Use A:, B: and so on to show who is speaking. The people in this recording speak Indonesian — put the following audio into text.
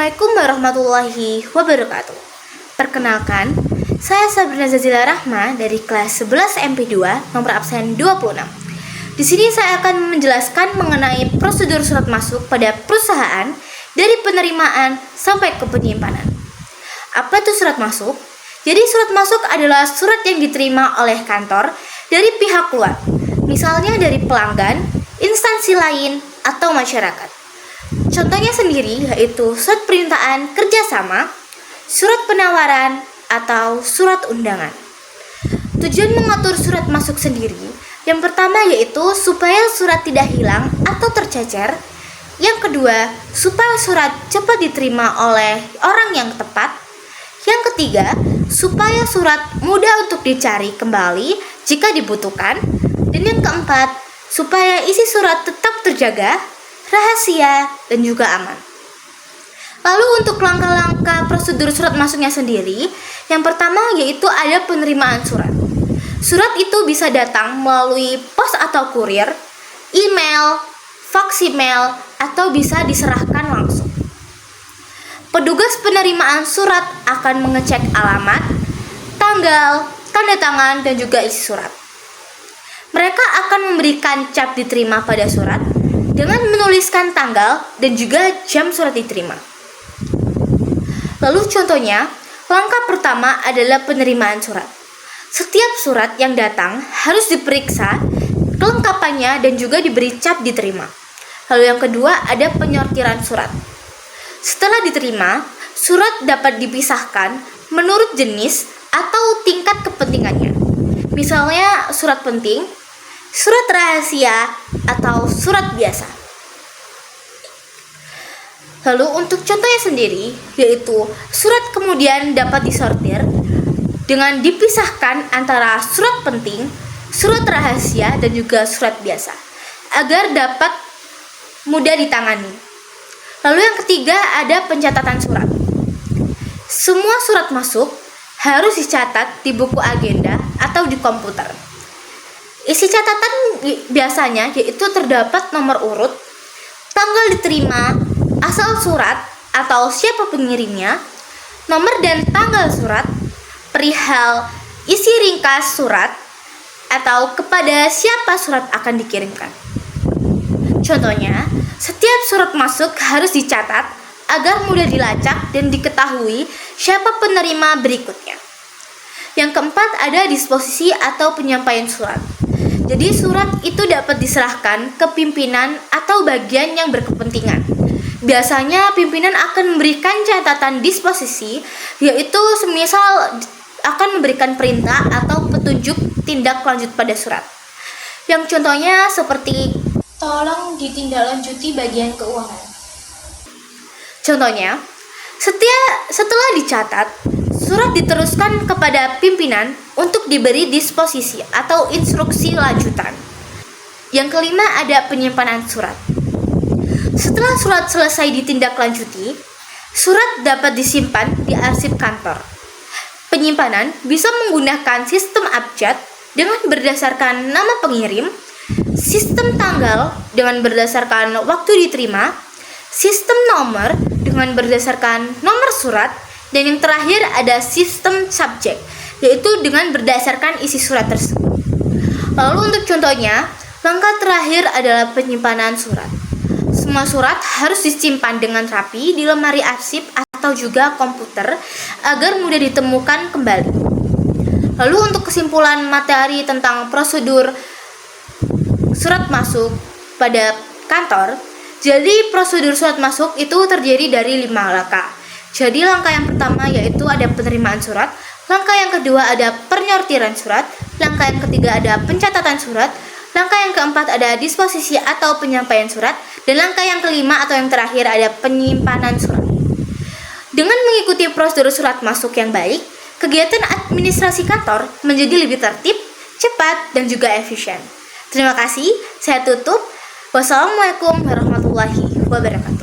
A: Assalamualaikum warahmatullahi wabarakatuh. Perkenalkan, saya Sabrina Zazila Rahma dari kelas 11 MP2 nomor absen 26. Di sini saya akan menjelaskan mengenai prosedur surat masuk pada perusahaan dari penerimaan sampai ke penyimpanan. Apa itu surat masuk? Jadi surat masuk adalah surat yang diterima oleh kantor dari pihak luar, misalnya dari pelanggan, instansi lain, atau masyarakat. Contohnya sendiri yaitu surat permintaan kerjasama, surat penawaran, atau surat undangan. Tujuan mengatur surat masuk sendiri, yang pertama yaitu supaya surat tidak hilang atau tercecer. Yang kedua, supaya surat cepat diterima oleh orang yang tepat. Yang ketiga, supaya surat mudah untuk dicari kembali jika dibutuhkan. Dan yang keempat, supaya isi surat tetap terjaga, rahasia, dan juga aman. Lalu untuk langkah-langkah prosedur surat masuknya sendiri, yang pertama yaitu ada penerimaan surat. Surat itu bisa datang melalui pos atau kurir, email, faksimil, atau bisa diserahkan langsung. Petugas penerimaan surat akan mengecek alamat, tanggal, tanda tangan, dan juga isi surat. Mereka akan memberikan cap diterima pada surat dengan menuliskan tanggal dan juga jam surat diterima. Lalu contohnya, langkah pertama adalah penerimaan surat. Setiap surat yang datang harus diperiksa kelengkapannya dan juga diberi cap diterima. Lalu yang kedua ada penyortiran surat. Setelah diterima, surat dapat dipisahkan menurut jenis atau tingkat kepentingannya. Misalnya surat penting, surat rahasia, atau surat biasa. Lalu untuk contohnya sendiri, yaitu surat kemudian dapat disortir dengan dipisahkan antara surat penting, surat rahasia, dan juga surat biasa, agar dapat mudah ditangani. Lalu yang ketiga ada pencatatan surat. Semua surat masuk harus dicatat di buku agenda atau di komputer. Isi catatan biasanya yaitu terdapat nomor urut, tanggal diterima, asal surat atau siapa pengirimnya, nomor dan tanggal surat, perihal isi ringkas surat, atau kepada siapa surat akan dikirimkan. Contohnya, setiap surat masuk harus dicatat agar mudah dilacak dan diketahui siapa penerima berikutnya. Yang keempat ada disposisi atau penyampaian surat. Jadi surat itu dapat diserahkan ke pimpinan atau bagian yang berkepentingan. Biasanya pimpinan akan memberikan catatan disposisi, yaitu semisal akan memberikan perintah atau petunjuk tindak lanjut pada surat. Yang contohnya seperti tolong ditindaklanjuti bagian keuangan. Contohnya, setelah dicatat, surat diteruskan kepada pimpinan untuk diberi disposisi atau instruksi lanjutan. Yang kelima ada penyimpanan surat. Setelah surat selesai ditindaklanjuti, surat dapat disimpan di arsip kantor. Penyimpanan bisa menggunakan sistem abjad dengan berdasarkan nama pengirim, sistem tanggal dengan berdasarkan waktu diterima, sistem nomor dengan berdasarkan nomor surat, dan yang terakhir ada sistem subjek, yaitu dengan berdasarkan isi surat tersebut. Lalu untuk contohnya, langkah terakhir adalah penyimpanan surat. Semua surat harus disimpan dengan rapi di lemari arsip atau juga komputer agar mudah ditemukan kembali. Lalu untuk kesimpulan materi tentang prosedur surat masuk pada kantor, jadi prosedur surat masuk itu terdiri dari 5 langkah. Jadi langkah yang pertama yaitu ada penerimaan surat, langkah yang kedua ada penyortiran surat, langkah yang ketiga ada pencatatan surat, langkah yang keempat ada disposisi atau penyampaian surat, dan langkah yang kelima atau yang terakhir ada penyimpanan surat. Dengan mengikuti prosedur surat masuk yang baik, kegiatan administrasi kantor menjadi lebih tertib, cepat, dan juga efisien. Terima kasih, saya tutup. Wassalamualaikum warahmatullahi wabarakatuh.